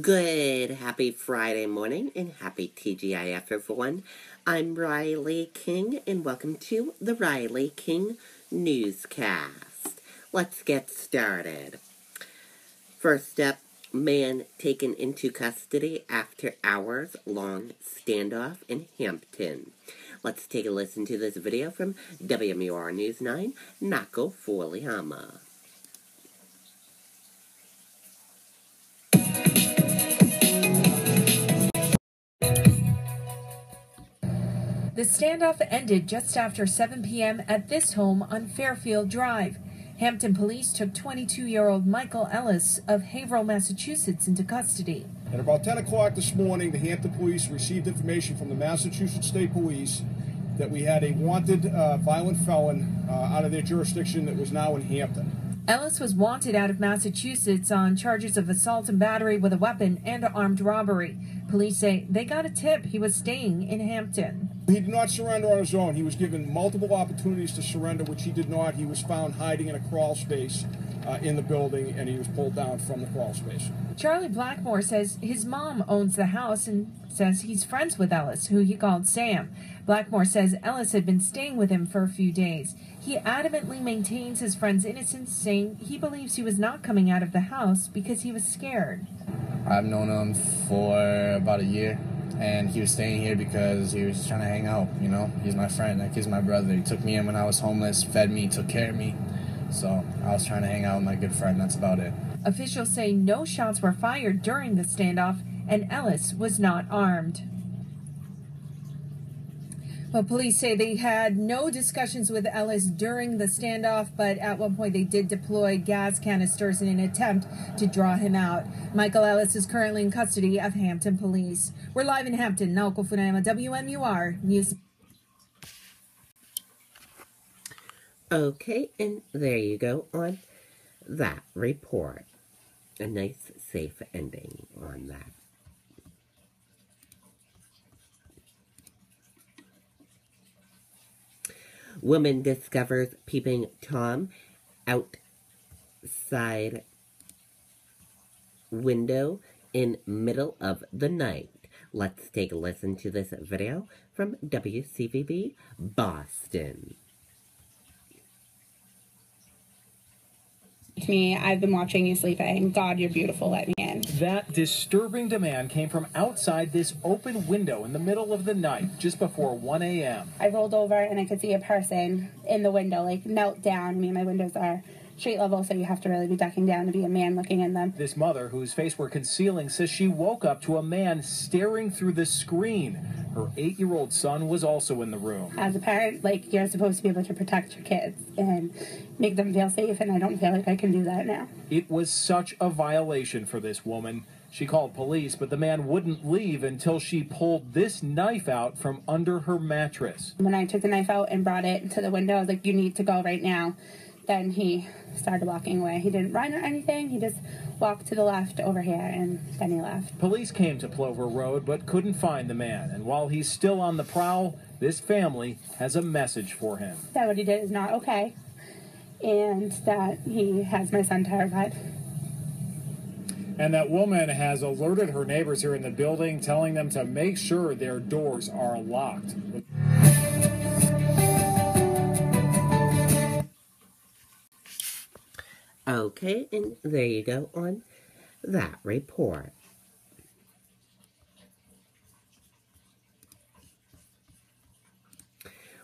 Good, happy Friday morning and happy TGIF everyone. I'm Riley King and welcome to the Riley King Newscast. Let's get started. First up, man taken into custody after hours-long standoff in Hampton. Let's take a listen to this video from WMUR News 9, Nako Foliama. The standoff ended just after 7 p.m. at this home on Fairfield Drive. Hampton police took 22-year-old Michael Ellis of Haverhill, Massachusetts, into custody. At about 10 o'clock this morning, the Hampton police received information from the Massachusetts State Police that we had a wanted violent felon out of their jurisdiction that was now in Hampton. Ellis was wanted out of Massachusetts on charges of assault and battery with a weapon and armed robbery. Police say they got a tip he was staying in Hampton. He did not surrender on his own. He was given multiple opportunities to surrender, which he did not. He was found hiding in a crawl space in the building, and he was pulled down from the crawl space. Charlie Blackmore says his mom owns the house and says he's friends with Ellis, who he called Sam. Blackmore says Ellis had been staying with him for a few days. He adamantly maintains his friend's innocence, saying he believes he was not coming out of the house because he was scared. I've known him for about a year, and he was staying here because he was just trying to hang out, you know? He's my friend, like he's my brother. He took me in when I was homeless, fed me, took care of me. So I was trying to hang out with my good friend, that's about it. Officials say no shots were fired during the standoff, and Ellis was not armed. Well, police say they had no discussions with Ellis during the standoff, but at one point they did deploy gas canisters in an attempt to draw him out. Michael Ellis is currently in custody of Hampton police. We're live in Hampton. Nako Foliama, WMUR News. Okay, and there you go on that report. A nice, safe ending on that. Woman discovers peeping Tom outside window in middle of the night. Let's take a listen to this video from WCVB Boston. Me, I've been watching you sleeping. God, you're beautiful. Let me in. That disturbing demand came from outside this open window in the middle of the night, just before 1 a.m. I rolled over and I could see a person in the window, like melt down. I mean, my windows are street level, so you have to really be ducking down to be a man looking in them. This mother, whose face we're concealing, says she woke up to a man staring through the screen. Her 8-year-old son was also in the room. As a parent, like, you're supposed to be able to protect your kids and make them feel safe, and I don't feel like I can do that now. It was such a violation for this woman. She called police, but the man wouldn't leave until she pulled this knife out from under her mattress. When I took the knife out and brought it to the window, I was like, you need to go right now. Then he started walking away. He didn't run or anything. He just walked to the left over here, and then he left. Police came to Plover Road but couldn't find the man. And while he's still on the prowl, this family has a message for him. That what he did is not okay, and that he has my son terrified. And that woman has alerted her neighbors here in the building, telling them to make sure their doors are locked. Okay, and there you go on that report.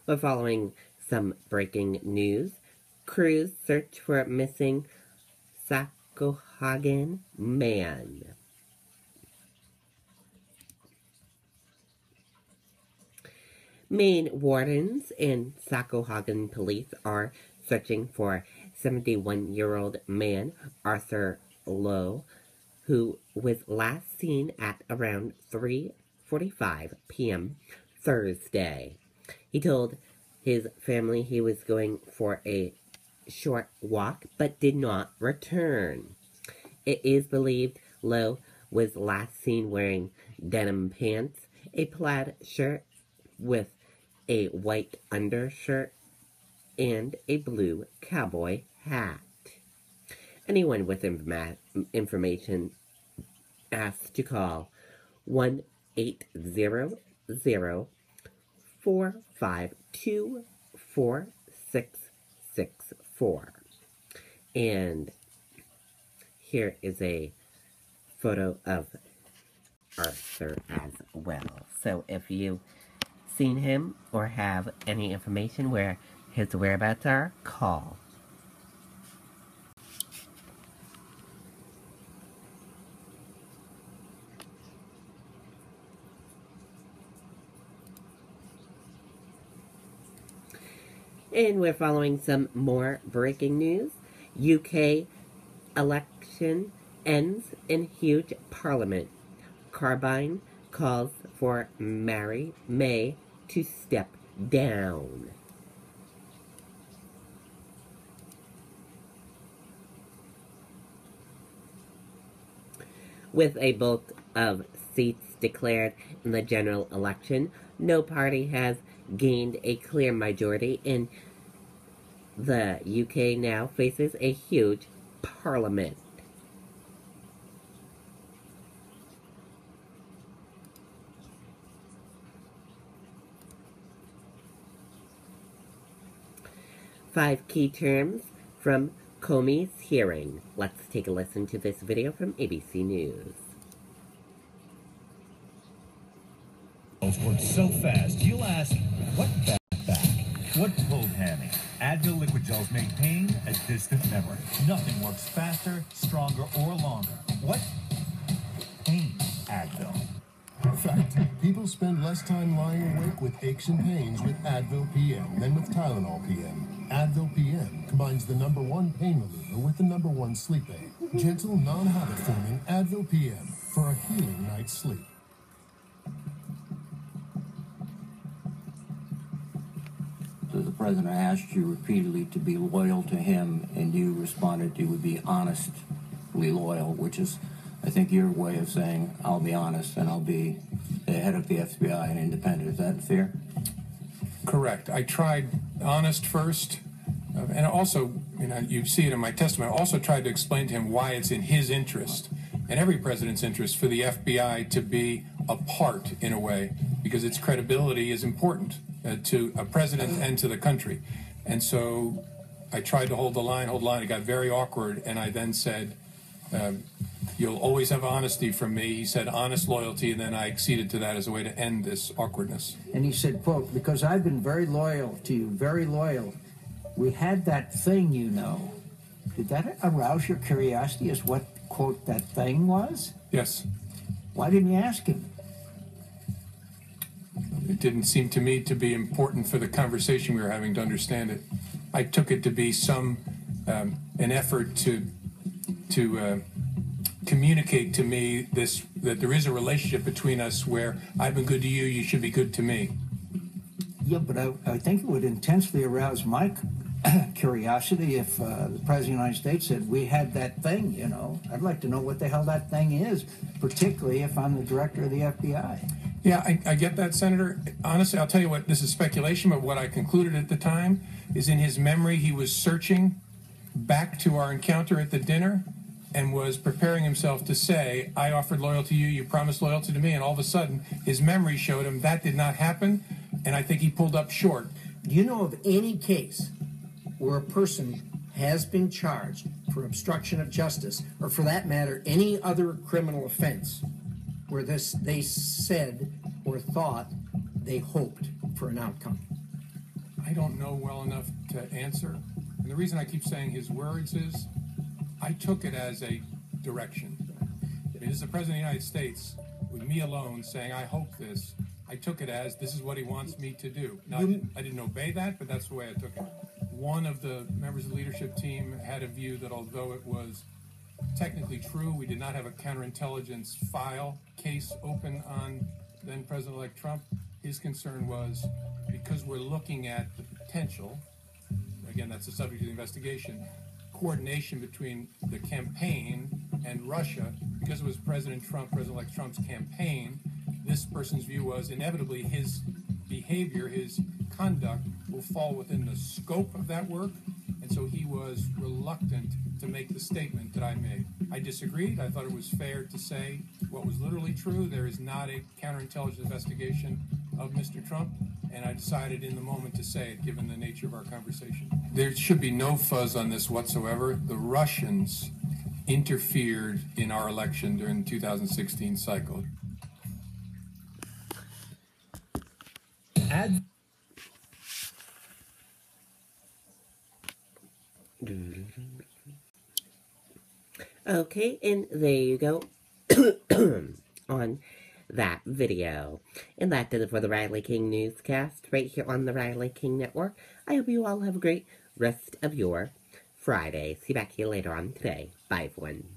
We're following some breaking news. Crews search for a missing Sacohagan man. Maine wardens and Sacohagan police are searching for 71-year-old man Arthur Lowe, who was last seen at around 3:45 p.m. Thursday. He told his family he was going for a short walk but did not return. It is believed Lowe was last seen wearing denim pants, a plaid shirt with a white undershirt, and a blue cowboy hat. Anyone with information asked to call 1-800-452-4664. And here is a photo of Arthur as well. So if you've seen him or have any information where his whereabouts are, call. And we're following some more breaking news. UK election ends in huge parliament. Corbyn calls for May to step down. With a bulk of seats declared in the general election, no party has gained a clear majority, and the UK now faces a huge parliament. Five key terms from Comey's hearing. Let's take a listen to this video from ABC News. Worked so fast, you'll ask, what back? What told Hammy? Advil liquid gels make pain a distant memory. Nothing works faster, stronger, or longer. What? Pain. Advil. Fact. People spend less time lying awake with aches and pains with Advil PM than with Tylenol PM. Advil PM combines the #1 pain reliever with the #1 sleep aid. Gentle, non-habit forming Advil PM for a healing night's sleep. The president asked you repeatedly to be loyal to him, and you responded you would be honestly loyal, which is, I think, your way of saying, I'll be honest and I'll be the head of the FBI and independent. Is that fair? Correct. I tried honest first, and also, you see it in my testimony, I also tried to explain to him why it's in his interest, and every president's interest, for the FBI to be apart in a way, because its credibility is important to a president and to the country. And so I tried to hold the line. It got very awkward, and I then said, you'll always have honesty from me. He said honest loyalty, and then I acceded to that as a way to end this awkwardness. And he said, quote, because I've been very loyal to you, very loyal. We had that thing, you know. Did that arouse your curiosity as what, quote, that thing was? Yes. Why didn't you ask him? It didn't seem to me to be important for the conversation we were having to understand it. I took it to be an effort to communicate to me that there is a relationship between us where I've been good to you, you should be good to me. Yeah, but I think it would intensely arouse my curiosity if the President of the United States said, we had that thing, you know. I'd like to know what the hell that thing is, particularly if I'm the director of the FBI. Yeah, I get that, Senator. Honestly, I'll tell you what, this is speculation, but what I concluded at the time is in his memory he was searching back to our encounter at the dinner and was preparing himself to say, I offered loyalty to you, you promised loyalty to me, and all of a sudden his memory showed him that did not happen, and I think he pulled up short. Do you know of any case where a person has been charged for obstruction of justice, or for that matter, any other criminal offense, where they said or thought they hoped for an outcome? I don't know well enough to answer. And the reason I keep saying his words is I took it as a direction. I mean, this is the President of the United States with me alone saying, I hope this. I took it as this is what he wants me to do. Now, I didn't obey that, but that's the way I took it. One of the members of the leadership team had a view that although it was technically true, we did not have a counterintelligence file case open on then President-elect Trump. His concern was because we're looking at the potential, again, that's the subject of the investigation, coordination between the campaign and Russia, because it was President-elect Trump's campaign, this person's view was inevitably his behavior, his conduct will fall within the scope of that work, and so he was reluctant to make the statement that I made. I disagreed. I thought it was fair to say what was literally true. There is not a counterintelligence investigation of Mr. Trump, and I decided in the moment to say it, given the nature of our conversation. There should be no fuzz on this whatsoever. The Russians interfered in our election during the 2016 cycle. Okay, and there you go on that video. And that did it for the Riley King Newscast right here on the Riley King Network. I hope you all have a great rest of your Friday. See you back here later on today. Bye, everyone.